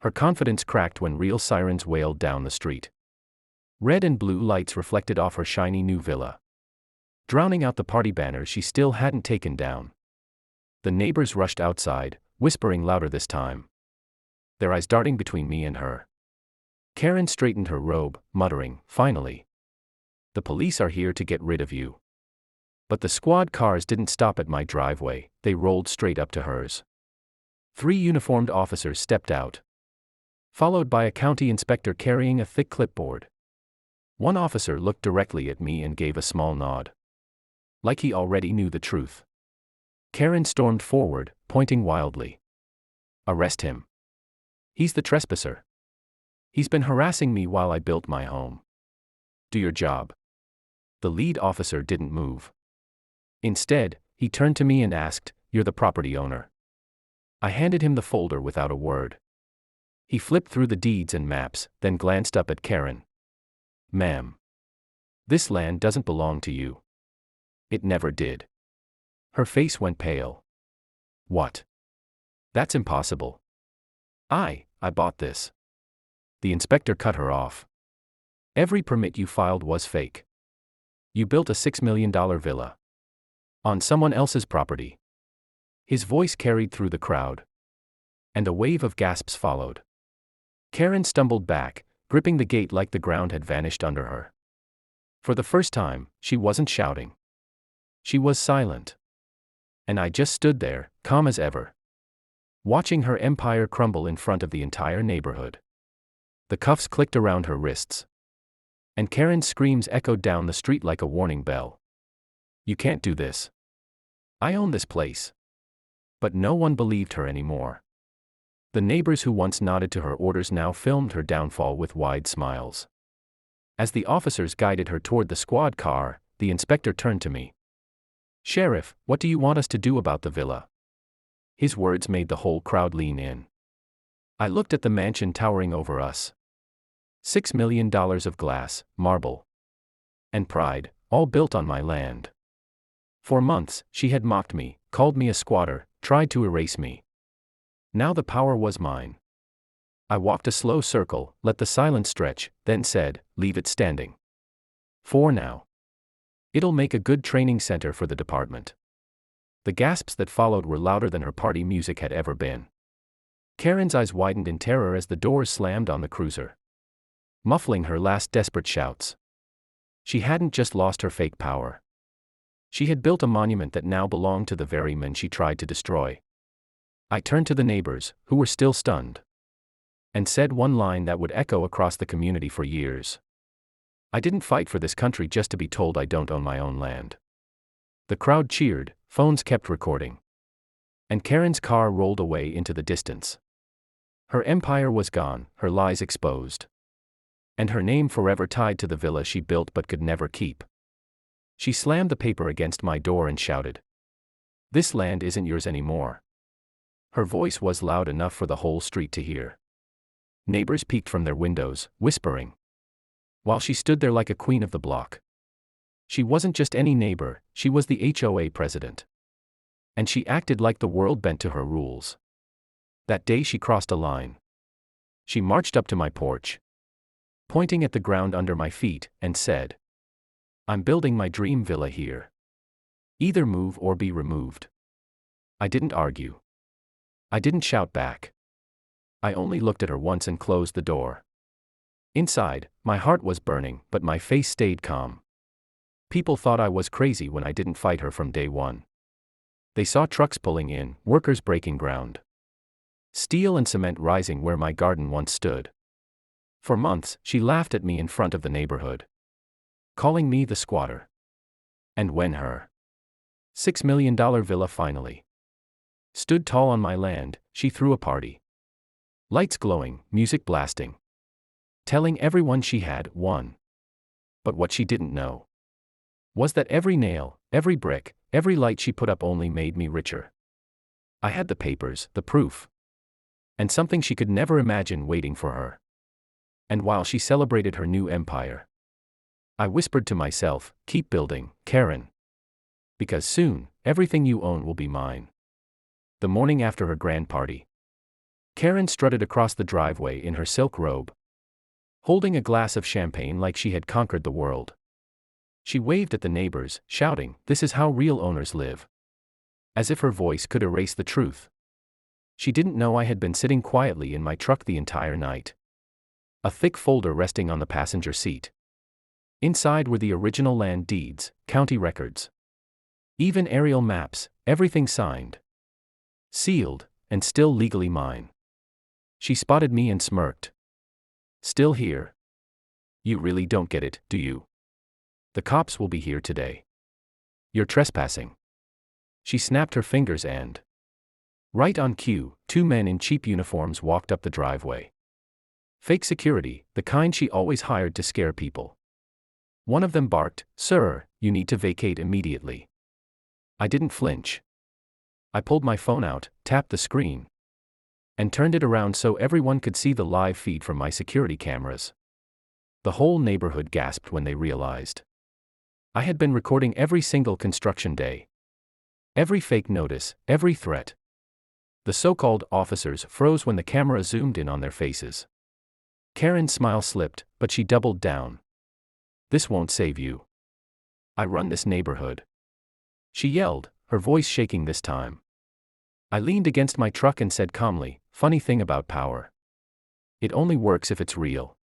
Her confidence cracked when real sirens wailed down the street. Red and blue lights reflected off her shiny new villa, drowning out the party banners she still hadn't taken down. The neighbors rushed outside, whispering louder this time, their eyes darting between me and her. Karen straightened her robe, muttering, "Finally. The police are here to get rid of you." But the squad cars didn't stop at my driveway, they rolled straight up to hers. 3 uniformed officers stepped out, followed by a county inspector carrying a thick clipboard. One officer looked directly at me and gave a small nod, like he already knew the truth. Karen stormed forward, pointing wildly. "Arrest him. He's the trespasser. He's been harassing me while I built my home. Do your job." The lead officer didn't move. Instead, he turned to me and asked, "You're the property owner?" I handed him the folder without a word. He flipped through the deeds and maps, then glanced up at Karen. "Ma'am, this land doesn't belong to you. It never did." Her face went pale. "What? That's impossible. I bought this." The inspector cut her off. "Every permit you filed was fake. You built a $6 million villa on someone else's property." His voice carried through the crowd, and a wave of gasps followed. Karen stumbled back, gripping the gate like the ground had vanished under her. For the first time, she wasn't shouting. She was silent. And I just stood there, calm as ever, watching her empire crumble in front of the entire neighborhood. The cuffs clicked around her wrists, and Karen's screams echoed down the street like a warning bell. "You can't do this. I own this place." But no one believed her anymore. The neighbors who once nodded to her orders now filmed her downfall with wide smiles. As the officers guided her toward the squad car, the inspector turned to me. "Sheriff, what do you want us to do about the villa?" His words made the whole crowd lean in. I looked at the mansion towering over us. $6 million of glass, marble, and pride, all built on my land. For months, she had mocked me, called me a squatter, tried to erase me. Now the power was mine. I walked a slow circle, let the silence stretch, then said, "Leave it standing. For now. It'll make a good training center for the department." The gasps that followed were louder than her party music had ever been. Karen's eyes widened in terror as the doors slammed on the cruiser, muffling her last desperate shouts. She hadn't just lost her fake power. She had built a monument that now belonged to the very men she tried to destroy. I turned to the neighbors, who were still stunned, and said one line that would echo across the community for years. "I didn't fight for this country just to be told I don't own my own land." The crowd cheered, phones kept recording, and Karen's car rolled away into the distance. Her empire was gone, her lies exposed, and her name forever tied to the villa she built but could never keep. She slammed the paper against my door and shouted, "This land isn't yours anymore." Her voice was loud enough for the whole street to hear. Neighbors peeked from their windows, whispering, while she stood there like a queen of the block. She wasn't just any neighbor, she was the HOA president. And she acted like the world bent to her rules. That day she crossed a line. She marched up to my porch, pointing at the ground under my feet, and said, "I'm building my dream villa here. Either move or be removed." I didn't argue. I didn't shout back. I only looked at her once and closed the door. Inside, my heart was burning, but my face stayed calm. People thought I was crazy when I didn't fight her from day one. They saw trucks pulling in, workers breaking ground, steel and cement rising where my garden once stood. For months, she laughed at me in front of the neighborhood, calling me the squatter. And when her $6 million villa finally stood tall on my land, she threw a party. Lights glowing, music blasting, telling everyone she had won. But what she didn't know was that every nail, every brick, every light she put up only made me richer. I had the papers, the proof, and something she could never imagine waiting for her. And while she celebrated her new empire, I whispered to myself, "Keep building, Karen. Because soon, everything you own will be mine." The morning after her grand party, Karen strutted across the driveway in her silk robe, holding a glass of champagne like she had conquered the world. She waved at the neighbors, shouting, "This is how real owners live." As if her voice could erase the truth. She didn't know I had been sitting quietly in my truck the entire night. A thick folder resting on the passenger seat. Inside were the original land deeds, county records. Even aerial maps, everything signed, sealed, and still legally mine. She spotted me and smirked. "Still here? You really don't get it, do you? The cops will be here today. You're trespassing." She snapped her fingers and, right on cue, two men in cheap uniforms walked up the driveway. Fake security, the kind she always hired to scare people. One of them barked, "Sir, you need to vacate immediately." I didn't flinch. I pulled my phone out, tapped the screen, and turned it around so everyone could see the live feed from my security cameras. The whole neighborhood gasped when they realized I had been recording every single construction day. Every fake notice, every threat. The so-called officers froze when the camera zoomed in on their faces. Karen's smile slipped, but she doubled down. "This won't save you. I run this neighborhood," she yelled, her voice shaking this time. I leaned against my truck and said calmly, "Funny thing about power. It only works if it's real."